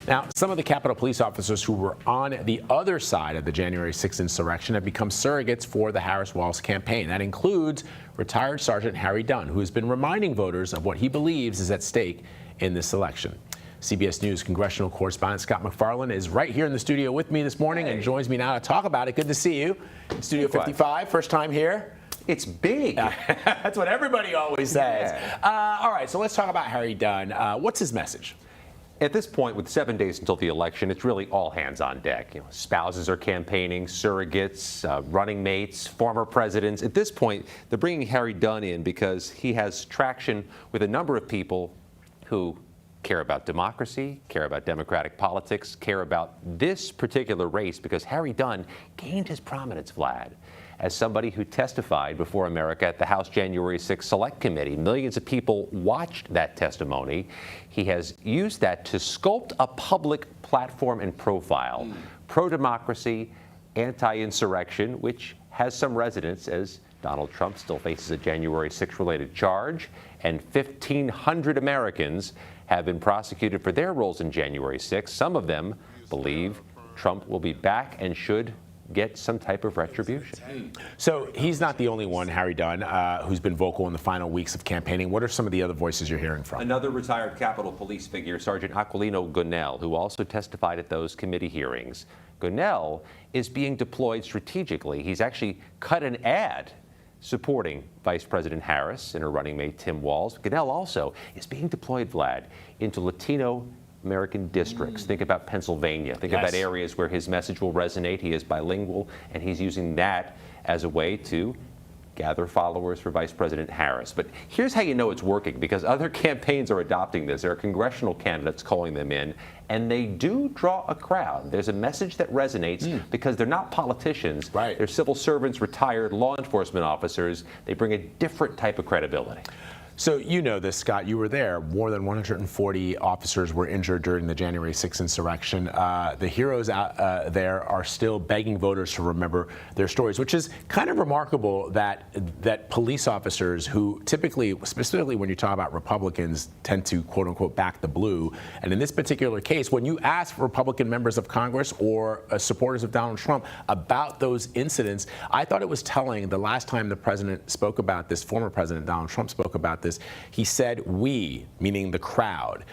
Now, some of the Capitol Police officers who were on the other side of the January 6th insurrection have become surrogates for the Harris-Walz campaign. That includes retired Sergeant Harry Dunn, who has been reminding voters of what he believes is at stake in this election. CBS News congressional correspondent Scott MacFarlane is right here in the studio with me this morning and joins me now to talk about it. Good to see you. Studio 55, first time here. It's big. That's what everybody always says. Yeah. All right, so let's talk about Harry Dunn. What's his message? At this point, with 7 days until the election, it's really all hands on deck. You know, spouses are campaigning, surrogates, running mates, former presidents. At this point, they're bringing Harry Dunn in because he has traction with a number of people who care about democracy, care about democratic politics, care about this particular race, because Harry Dunn gained his prominence, Vlad, as somebody who testified before America at the House January 6th Select Committee. Millions of people watched that testimony. He has used that to sculpt a public platform and profile, pro-democracy, anti-insurrection, which has some resonance as Donald Trump still faces a January 6th related charge, and 1,500 Americans have been prosecuted for their roles in January 6th. Some of them believe Trump will be back and should get some type of retribution. So he's not the only one, Harry Dunn, who's been vocal in the final weeks of campaigning. What are some of the other voices you're hearing from? Another retired Capitol Police figure, Sergeant Aquilino Gonell, who also testified at those committee hearings. Gonell is being deployed strategically. He's actually cut an ad supporting Vice President Harris and her running mate Tim Walz. Gonell also is being deployed, Vlad, into Latino American districts. Think about Pennsylvania. Think about areas where his message will resonate. He is bilingual, and he's using that as a way to gather followers for Vice President Harris. But here's how you know it's working, because other campaigns are adopting this. There are congressional candidates calling them in, and they do draw a crowd. There's a message that resonates because they're not politicians. Right. They're civil servants, retired law enforcement officers. They bring a different type of credibility. So you know this, Scott. You were there. More than 140 officers were injured during the January 6th insurrection. The heroes out there are still begging voters to remember their stories, which is kind of remarkable that police officers who typically, specifically when you talk about Republicans, tend to, quote unquote, back the blue. And in this particular case, when you ask Republican members of Congress or supporters of Donald Trump about those incidents, I thought it was telling the last time the president spoke about this, former President Donald Trump spoke about this, he said we, meaning the crowd,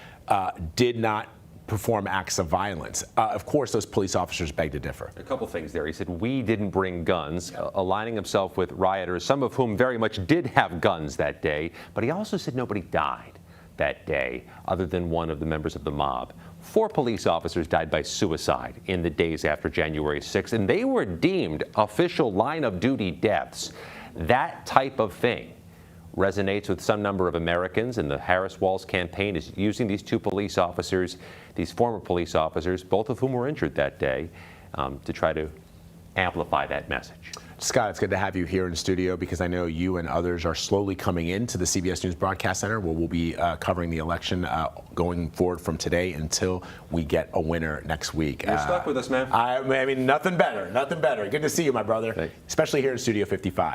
did not perform acts of violence. Of course, those police officers beg to differ. A couple things there. He said we didn't bring guns, aligning himself with rioters, some of whom very much did have guns that day. But he also said nobody died that day, other than one of the members of the mob. 4 police officers died by suicide in the days after January 6th, and they were deemed official line-of-duty deaths. That type of thing resonates with some number of Americans, and the Harris-Walz campaign is using these 2 police officers, these former police officers, both of whom were injured that day, to try to amplify that message. Scott, it's good to have you here in the studio, because I know you and others are slowly coming into the CBS News Broadcast Center, where we'll be covering the election going forward from today until we get a winner next week. You're stuck with us, man. I mean, nothing better, nothing better. Good to see you, my brother, especially here in Studio 55.